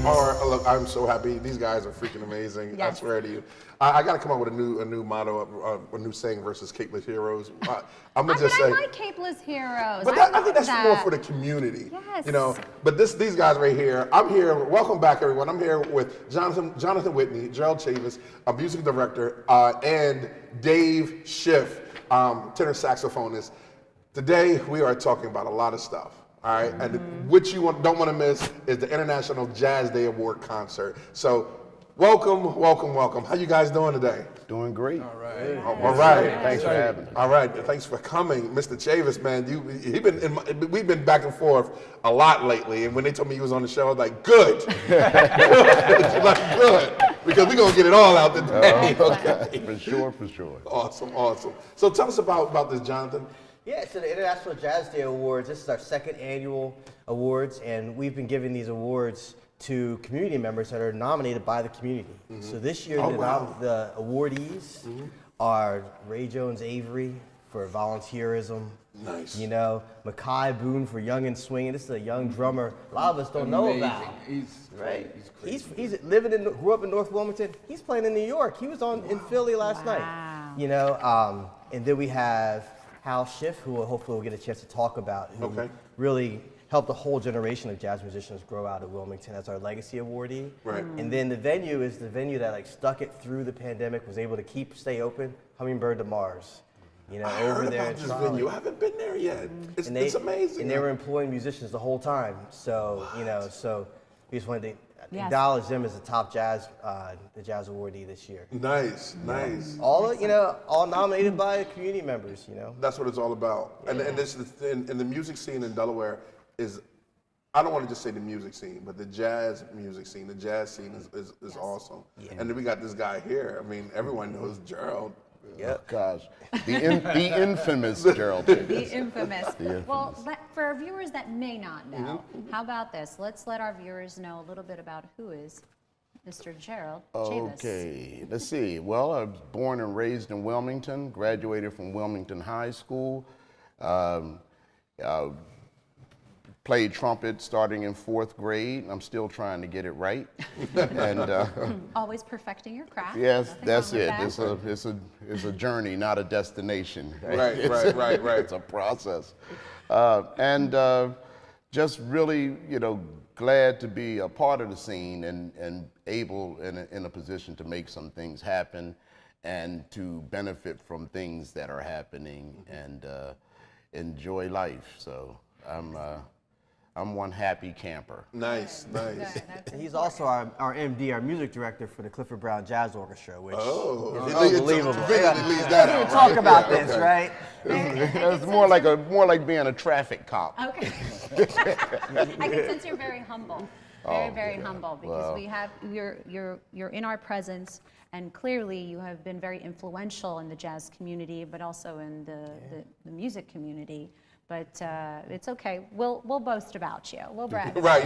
Look, I'm so happy. These guys are freaking amazing. Yes. I swear to you. I got to come up with a new motto, a new saying versus capeless heroes. I'm gonna just say. I like capeless heroes. But I think that's more for the community. Yes. You know. But these guys right here. I'm here. Welcome back, everyone. I'm here with Jonathan Whitney, Gerald Chavis, a music director, and Dave Schiff, tenor saxophonist. Today we are talking about a lot of stuff. All right, and what you don't want to miss is the International Jazz Day Award concert. So, welcome. How you guys doing today? Doing great. All right. Thanks for having me. All right, thanks for coming, Mr. Chavis, man. We've been back and forth a lot lately, and when they told me you was on the show, I was like, good, good, because we're gonna get it all out today. Okay. For sure. Awesome. So tell us about this, Jonathan. Yeah, so the International Jazz Day Awards, this is our second annual awards, and we've been giving these awards to community members that are nominated by the community. So this year, the awardees are Ray Jones Avery for volunteerism. Nice. You know, Makai Boone for Young and Swinging. This is a young drummer a lot of us don't know about. He's Right? He's He's living grew up in North Wilmington. He's playing in New York. He was in Philly last night. You know, and then we have Hal Schiff, who hopefully we'll get a chance to talk about, who really helped a whole generation of jazz musicians grow out of Wilmington as our legacy awardee. Right. And then the venue is the venue that like stuck it through the pandemic, was able to stay open, Hummingbird to Mars. You know, over there about this venue. I haven't been there yet. It's amazing. And they were employing musicians the whole time. So, you know, we just wanted to acknowledge them as the top the jazz awardee this year. Nice. All nominated by community members, you know. That's what it's all about. And the music scene in Delaware is, I don't want to just say the music scene, but the jazz music scene, the jazz scene is awesome. Yeah. And then we got this guy here. I mean, everyone knows Gerald. Yeah. Gosh, the infamous Gerald Chavis. The infamous. Well, for our viewers that may not know, how about this? Let's let our viewers know a little bit about who is Mr. Gerald Chavis. Okay, let's see. Well, I was born and raised in Wilmington, graduated from Wilmington High School. Played trumpet starting in 4th grade. I'm still trying to get it right. And always perfecting your craft. yes, Nothing that's wrong it. with It's a journey, not a destination. Right. It's a process. And just really, glad to be a part of the scene and able in a position to make some things happen and to benefit from things that are happening and enjoy life. So I'm one happy camper. Nice. And he's also our MD, our music director for the Clifford Brown Jazz Orchestra, which is Unbelievable. unbelievable. We talk about this, right? It's more like being a traffic cop. Okay. I can sense you're very humble. Very humble, because you're in our presence, and clearly you have been very influential in the jazz community, but also in the music community. But it's okay. We'll boast about you. We'll brag. Right.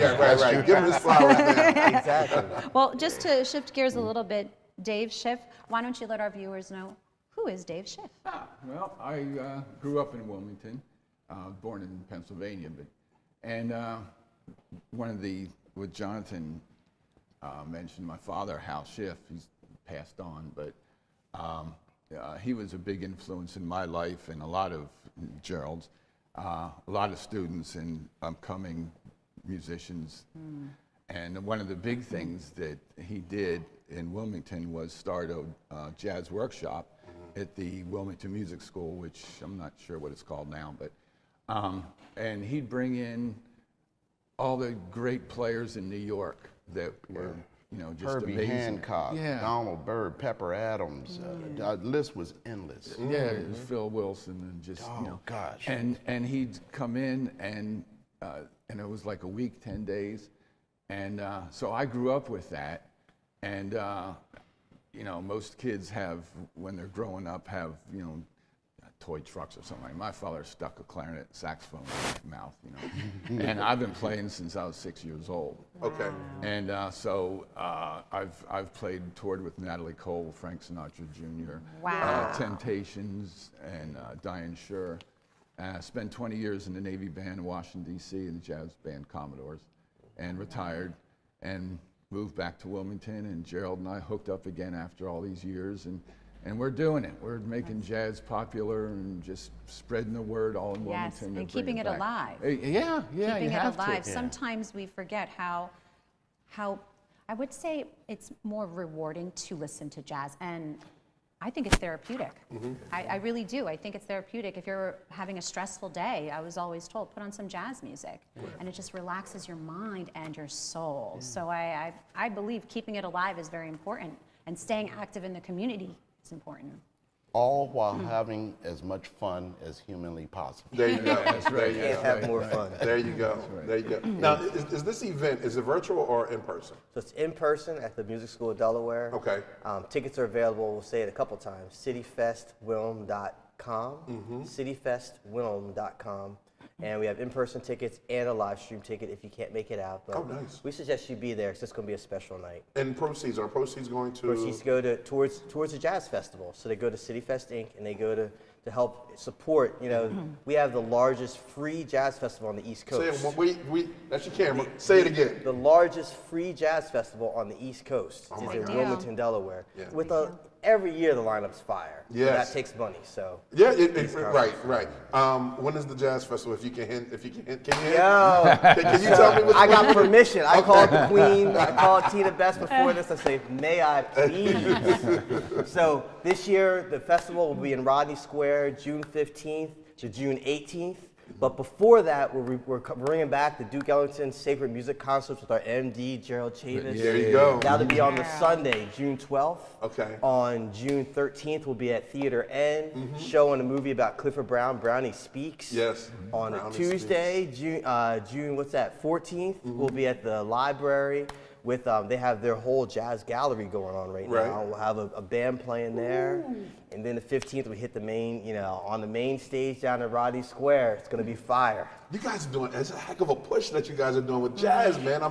Give him this flower right now. Exactly. Well, just to shift gears a little bit, Dave Schiff, why don't you let our viewers know who is Dave Schiff? Well, I grew up in Wilmington, born in Pennsylvania, what Jonathan mentioned, my father, Hal Schiff, he's passed on, but he was a big influence in my life and a lot of Gerald's. A lot of students and upcoming musicians. And one of the big things that he did in Wilmington was start a jazz workshop at the Wilmington Music School, which I'm not sure what it's called now, but and he'd bring in all the great players in New York that were just Herbie amazing. Hancock, Donald Byrd, Pepper Adams. The list was endless. Yeah, it was Phil Wilson and just gosh. And he'd come in and it was like a week, 10 days, and so I grew up with that, and most kids have, when they're growing up, have toy trucks or something. My father stuck a clarinet saxophone in my mouth, and I've been playing since I was 6 years old. Okay. And so I've toured with Natalie Cole, Frank Sinatra Jr., Temptations, and Diane Shure. I spent 20 years in the Navy band in Washington, D.C., in the jazz band Commodores, and retired. And moved back to Wilmington, and Gerald and I hooked up again after all these years, and we're doing it. We're making jazz popular and just spreading the word all in Yes, Wilmington. and to bring keeping it back. alive. Yeah, Keeping you it have alive. to. Sometimes we forget how I would say it's more rewarding to listen to jazz, and I think it's therapeutic. I really do. I think it's therapeutic. If you're having a stressful day, I was always told, put on some jazz music, and it just relaxes your mind and your soul. So I believe keeping it alive is very important, and staying active in the community is important. All while having as much fun as humanly possible. There you go. That's right. There you Can't go. have more fun. There you go. There you go. Now, is this event, is it virtual or in person? So it's in person at the Music School of Delaware. Okay. Tickets are available, we'll say it a couple times, cityfestwilm.com, cityfestwilm.com. And we have in-person tickets and a live stream ticket if you can't make it out. But Oh, nice. we suggest you be there because it's going to be a special night. And proceeds going to? Proceeds go towards the jazz festival. So they go to City Fest Inc. and they go to help support. We have the largest free jazz festival on the East Coast. Say it, that's your camera. Say it again. The largest free jazz festival on the East Coast Oh is my in God. Wilmington, Delaware. Yeah. Every year the lineup's fire. Yes. That takes money. So Yeah, right. When is the jazz festival? If you can hint, can you hint? Yo, Can you tell me what's I got going on? permission. I called the Queen. I called Tina Best before this. I say, may I please? So this year the festival will be in Rodney Square, June 15th to June 18th. But before that, we're bringing back the Duke Ellington Sacred Music Concerts with our MD, Gerald Chavis. There you go. That'll be on the Sunday, June 12th. Okay. On June 13th, we'll be at Theater N, showing a movie about Clifford Brown, Brownie Speaks. Yes. On Brownie Tuesday, June 14th, we'll be at the library with, they have their whole jazz gallery going on right now. We'll have a band playing there. And then the 15th, we hit the main, on the main stage down at Rodney Square. It's going to be fire. You guys are doing, it's a heck of a push that you guys are doing with jazz, man.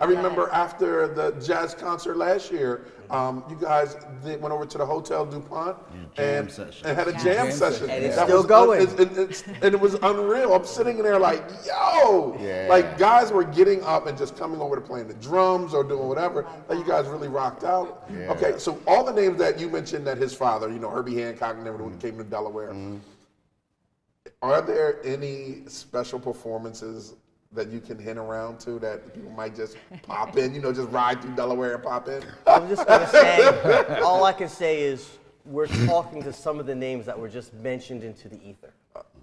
I remember after the jazz concert last year, you guys went over to the Hotel DuPont and had a jam session. And it's That still was going. And it was unreal. I'm sitting there like, yo! Yeah. Like guys were getting up and just coming over to playing the drums or doing whatever. Like you guys really rocked out. Yeah. Okay, so all the names that you mentioned that his father, Herbie Hancock and everyone came to Delaware. Are there any special performances that you can hint around to that people might just pop in, just ride through Delaware and pop in? I'm just going to say, all I can say is we're talking to some of the names that were just mentioned into the ether.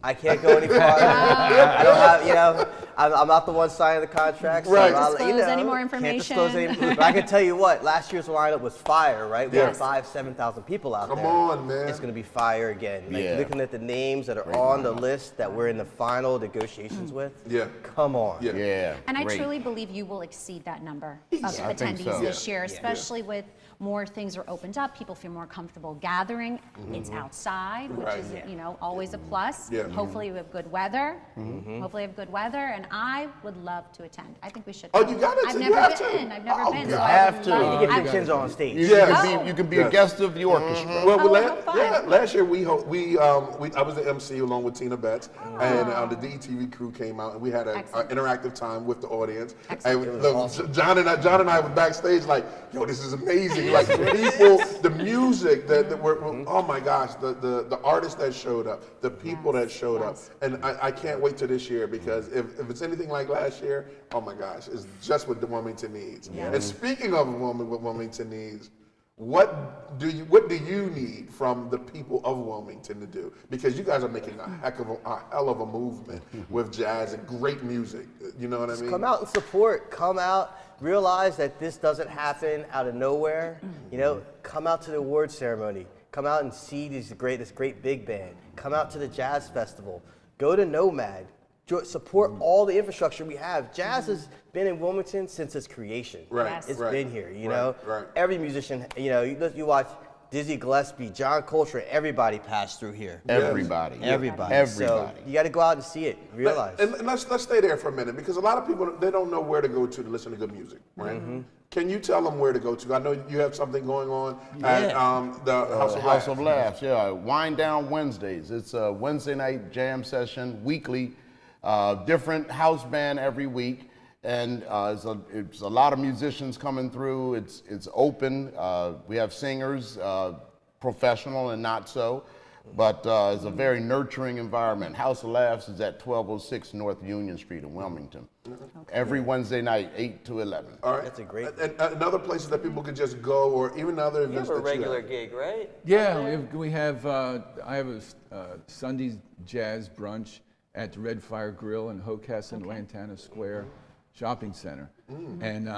I can't go any farther. I don't have, I'm not the one signing the contract. So Right. Can't disclose any more Can't disclose any information. But I can tell you what, last year's lineup was fire, right? We Yes. had 7,000 people out Come there. on, man. It's going to be fire again. Like, Yeah. looking at the names that are on the list that we're in the final negotiations with. Yeah. Come on. Yeah. Yeah. And I great. truly believe you will exceed that number of I think attendees so. this year, especially with more things are opened up. People feel more comfortable gathering. It's outside, which Right. is always a plus. Yeah. Hopefully we have good weather. Hopefully we have good weather, and I would love to attend. I think we should. Oh, go. you got to. I've You never have been. to. I've never Oh, been. God. So I have would to. love- Get I- your chins on stage. Yes. You can be a guest of the orchestra. Well, Oh, last, fun. last year I was the MC along with Tina Betts, and the DETV crew came out, and we had an Excellent. interactive time with the audience. Excellent. And look, John and I were backstage like, yo, this is amazing. Like the people, the music that were, oh my gosh, the artists that showed up, the people that showed up, and I can't wait to this year because if it's anything like last year, oh my gosh, it's just what the Wilmington needs. And speaking of what Wilmington needs. What do you need from the people of Wilmington to do? Because you guys are making a hell of a movement with jazz and great music. You know what I mean? Come out and support. Come out. Realize that this doesn't happen out of nowhere. Come out to the awards ceremony. Come out and see this great big band. Come out to the jazz festival. Go to Nomad. Support all the infrastructure we have. Jazz has been in Wilmington since its creation. Right. Yes. It's right, been here, Right. Every musician, you watch Dizzy Gillespie, John Coltrane, everybody passed through here. Everybody. Everybody. So you got to go out and see it, realize. And let's stay there for a minute because a lot of people, they don't know where to go to listen to good music, right? Can you tell them where to go to? I know you have something going on at the House of Laughs. Yeah. Wind Down Wednesdays. It's a Wednesday night jam session, weekly, different house band every week. And it's a lot of musicians coming through. It's open. We have singers, professional and not so. But it's a very nurturing environment. House of Laughs is at 1206 North Union Street in Wilmington. Every Wednesday night, 8 to 11. All right. That's a great. And other places that people could just go, or even other You events have a that regular you gig, right? Yeah, we have, I have a Sunday jazz brunch at the Red Fire Grill in Hocassin, Lantana Square Shopping Center. And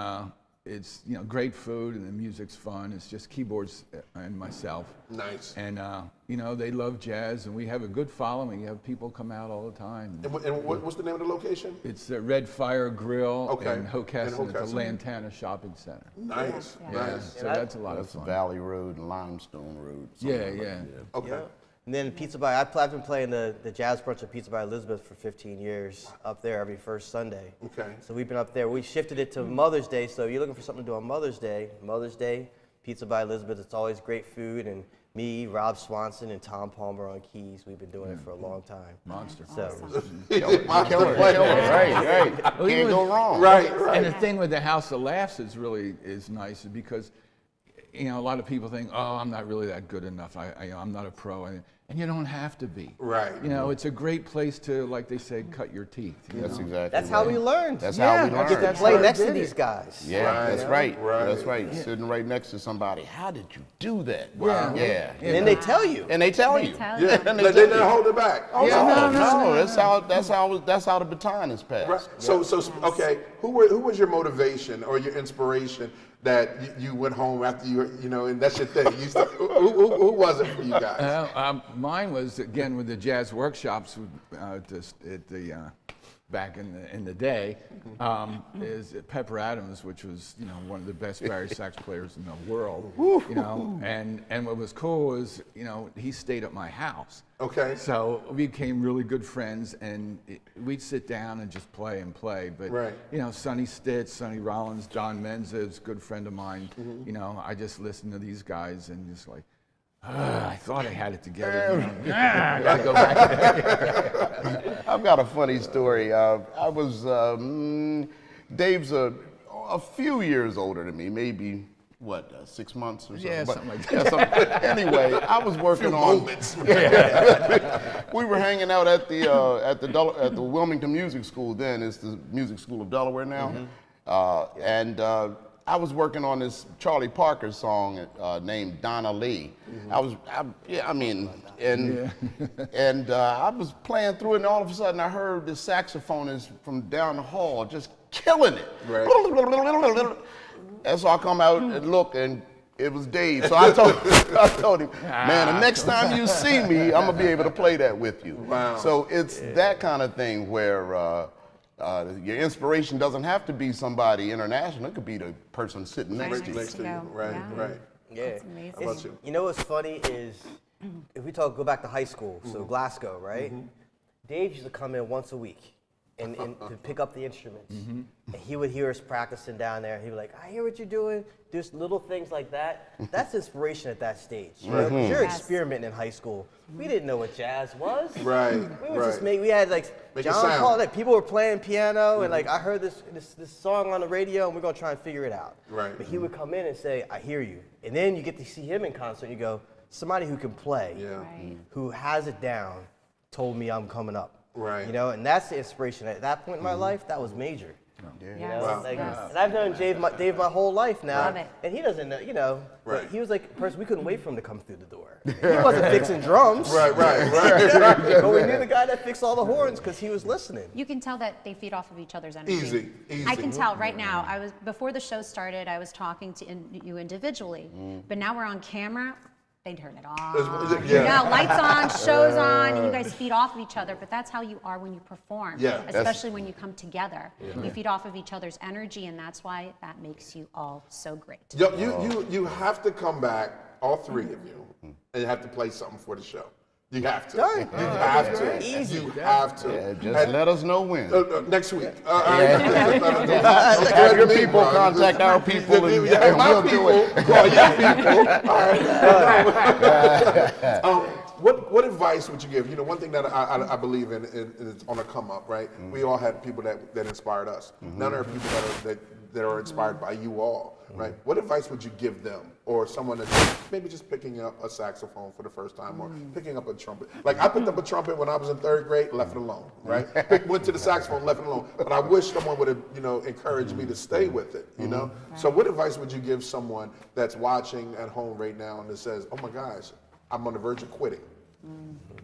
it's, you know, great food and the music's fun. It's just keyboards and myself. Nice. And, you know, they love jazz and we have a good following. You have people come out all the time. And what's the name of the location? It's the Red Fire Grill Okay. in Hocassin at the Hocassin. Lantana Shopping Center. Nice, Yeah. nice. So that's a lot of That's fun. Valley Road and Limestone Road. Yeah, something like yeah. that. Okay. Yeah. And then Pizza by, I've been playing the jazz brunch at Pizza by Elizabeth for 15 years up there every first Sunday. Okay. So we've been up there. We shifted it to Mother's Day. So if you're looking for something to do on Mother's Day, Pizza by Elizabeth. It's always great food. And me, Rob Swanson, and Tom Palmer on keys. We've been doing it for a long time. Monster. So Monster player. Right. Can't go wrong. Right, And right. the thing with the House of Laughs is nice because, you know, a lot of people think, oh, I'm not really that good enough. I'm not a pro. And you don't have to be. Right. You know, it's a great place to, like they say, cut your teeth. You That's know? exactly that's how we learned. That's Yeah, how we that's- learn. that's Play how I next to did these it. guys. Yeah, Right, that's right. right. That's right. Sitting right next to somebody. How did you do that? Wow. Yeah. And then they tell you. And they tell you. tell Yeah, And they they didn't tell you. hold it back. Oh, Yeah, no. That's how the baton is passed. Right. So, okay. Who was your motivation or your inspiration that you went home after you know, and that's your thing? Who was it for you guys? Mine was, again, with the jazz workshops back in the day, is Pepper Adams, which was, you know, one of the best bari sax players in the world. You know, and what was cool was, you know, he stayed at my house. Okay. So we became really good friends, and we'd sit down and just play. But Right. you know, Sonny Stitz, Sonny Rollins, Don Menza is a good friend of mine. You know, I just listened to these guys and just like, I thought I had it together. I gotta go back. I've got a funny story. I was Dave's a few years older than me, maybe 6 months or something. Yeah, But- something like yeah, anyway, I was working on. Moments. We were hanging out at the Wilmington Music School. Then it's the Music School of Delaware now, and I was working on this Charlie Parker song named Donna Lee. I was playing through it, and all of a sudden I heard the saxophonist from down the hall just killing it. Right. And so I come out and look, and it was Dave. So I told him, man, the next time you see me, I'm gonna be able to play that with you. Wow. So it's that kind of thing where your inspiration doesn't have to be somebody international. It could be the person sitting next to you. Next to you. go. Right, Yeah. right. Yeah. That's amazing. How about you? You know what's funny is, if we go back to high school, so Glasgow, right? Dave used to come in once a week and to pick up the instruments. And he would hear us practicing down there. He'd be like, I hear what you're doing. Just little things like that. That's inspiration at that stage. You know, 'cause you're Yes. experimenting in high school. We didn't know what jazz was. Right, We would just right. we had like Make it John sound. Paul, like people were playing piano and like I heard this song on the radio and we're gonna try and figure it out. Right. But he would come in and say, I hear you. And then you get to see him in concert and you go, somebody who can play, Yeah. Right. who has it down, told me I'm coming up. Right. You know, and that's the inspiration. At that point in my life, that was major. You Yes, know, like, yes. and I've known Dave my whole life now, Love it. and he doesn't know, you know. Right. But he was like a person we couldn't wait for him to come through the door. He wasn't fixing drums, Right. but we knew the guy that fixed all the horns because he was listening. You can tell that they feed off of each other's energy. Easy. I can tell right now. Before the show started, I was talking to you individually, but now we're on camera. They turn it on. Yeah. You know, lights on, shows on, and you guys feed off of each other. But that's how you are when you perform, Yeah, especially when you come together. You feed off of each other's energy, and that's why that makes you all so great. You have to come back, all three of you, and you have to play something for the show. You have to. Done. You have to. Easy. You have to. Yeah, just let us know when. Next week. Have your people contact our people, and Yeah, my we'll do people it. call your people. All right. What advice would you give? You know, one thing that I believe in is on a come up, right? We all had people that inspired us. Now there are people that are inspired by you all, right? What advice would you give them, or someone that's maybe just picking up a saxophone for the first time, or picking up a trumpet? Like I picked up a trumpet when I was in 3rd grade, left it alone, right? Went to the saxophone, left it alone. But I wish someone would have, you know, encouraged me to stay with it, you know? So what advice would you give someone that's watching at home right now and that says, oh my gosh, I'm on the verge of quitting?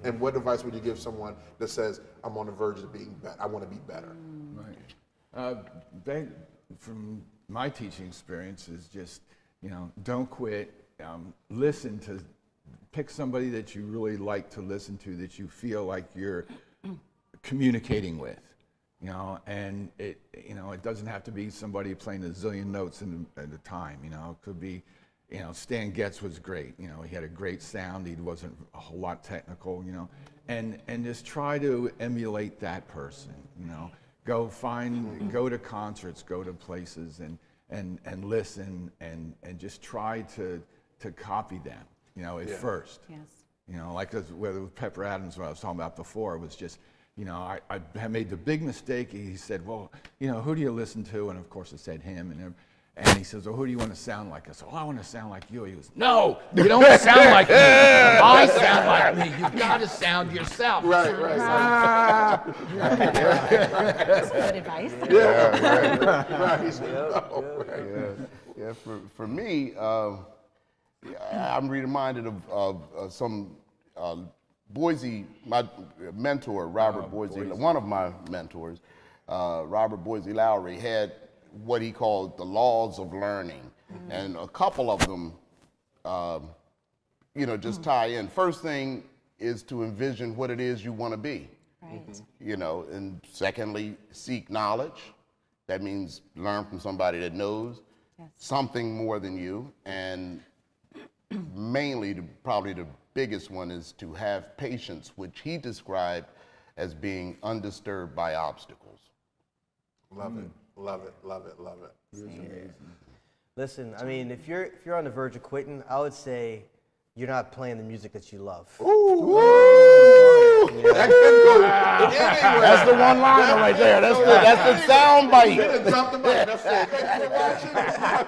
And what advice would you give someone that says, I'm on the verge of being better, I want to be better? Right. From my teaching experience is just, you know, don't quit. Listen to, pick somebody that you really like to listen to, that you feel like you're communicating with, you know, and it doesn't have to be somebody playing a zillion notes at a time, you know. It could be, you know, Stan Getz was great, you know, he had a great sound, he wasn't a whole lot technical, you know, and just try to emulate that person, you know. Go to concerts, go to places, and listen, and just try to copy them, you know, at first. Yes. You know, like with Pepper Adams, what I was talking about before, was just, you know, I made the big mistake. He said, well, you know, who do you listen to? And of course I said him, and he says, well, who do you want to sound like? I said, well, I want to sound like you. He goes, no, you don't sound like me. I sound like me. You've got to sound yourself. Right. That's good advice. Yeah. For me, I'm reminded of some Boise, my mentor, Robert Boise, one of my mentors, Robert Boise Lowry, had what he called the laws of learning. And a couple of them, you know, just tie in. First thing is to envision what it is you want to be. Right. You know, and secondly, seek knowledge. That means learn from somebody that knows something more than you. And mainly, probably the biggest one is to have patience, which he described as being undisturbed by obstacles. Love it. Listen, I mean, if you're on the verge of quitting, I would say you're not playing the music that you love. That can go anywhere. That's the one liner right there. That's the sound bite. You done dropped the mic. That's it. Thanks for watching.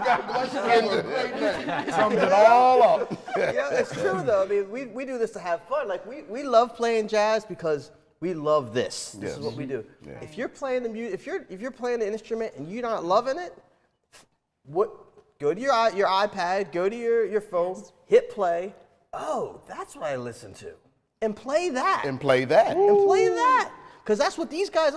God bless you. Have a great day. Sums it all up. Yeah, it's true though. I mean, we do this to have fun. Like we love playing jazz because we love this. This is what we do. Yeah. If you're playing the music, if you're playing the instrument and you're not loving it, go to your iPad, go to your phone, hit play. Oh, that's what I listen to, and play that. Because that's what these guys.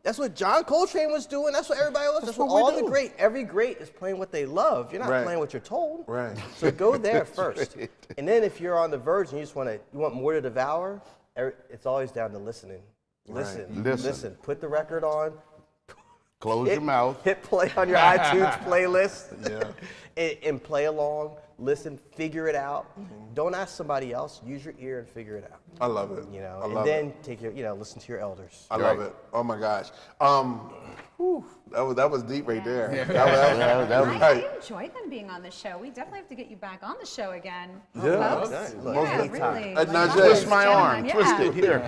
That's what John Coltrane was doing. That's what everybody else. That's what all the every great is playing what they love. You're not playing what you're told. Right. So go there first, and then if you're on the verge and you want more to devour, it's always down to listening. Listen. Put the record on. Close your mouth. Hit play on your iTunes playlist. And play along. Listen. Figure it out. Don't ask somebody else. Use your ear and figure it out. I love it. You know, and then listen to your elders. I love it. Oh my gosh. That was deep right there. Yeah. That was I enjoyed them being on the show. We definitely have to get you back on the show again. Yeah. Folks. Look, Yeah, really. Najee, Twist my arm. Yeah. Twist it here.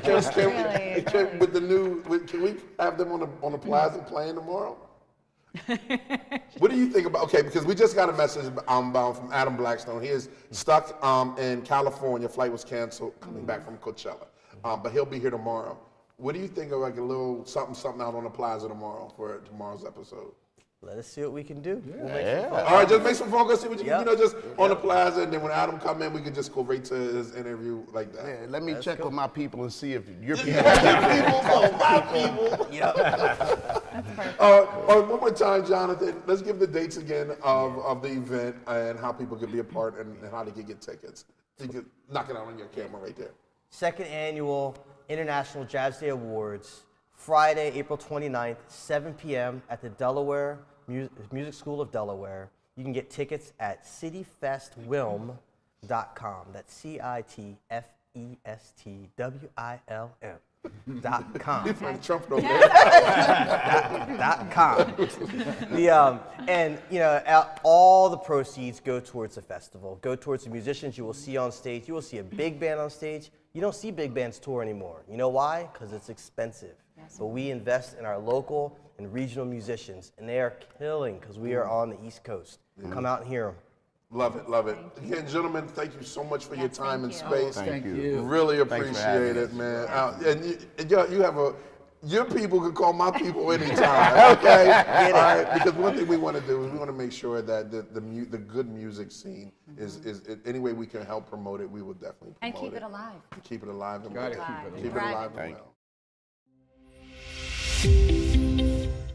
Can we have them on the plaza playing tomorrow? What do you think about? Okay, because we just got a message from Adam Blackstone. He is stuck in California. Flight was canceled coming back from Coachella, but he'll be here tomorrow. What do you think of like a little something out on the plaza tomorrow for tomorrow's episode? Let us see what we can do. We'll make some All right, just make some phone calls, see what you can, just on the plaza, and then when Adam come in, we can just go right to his interview like that. Yeah, let me check with my people and see if your people. One more time, Jonathan. Let's give the dates again of the event and how people can be a part and how they can get tickets. You can knock it out on your camera right there. Second annual International Jazz Day Awards, Friday, April 29th, 7 p.m. at the Delaware Music School of Delaware. You can get tickets at cityfestwilm.com. That's CITFESTWILM. .com. He from Trump over .com. And all the proceeds go towards the festival, go towards the musicians you will see on stage. You will see a big band on stage. You don't see big bands tour anymore. You know why? Because it's expensive. Yes. But we invest in our local and regional musicians, and they are killing because we are on the East Coast. Come out and hear them. Love it, love it. Again, gentlemen, thank you so much for your time and thank you. space. Thank you. Really Thanks for having appreciate it, us. man. And you have your people can call my people anytime, okay? All right, because one thing we want to do is we want to make sure that the good music scene is any way we can help promote it, we will definitely promote And keep it alive. Keep it alive. Gotta keep it Keep it alive and Right. well.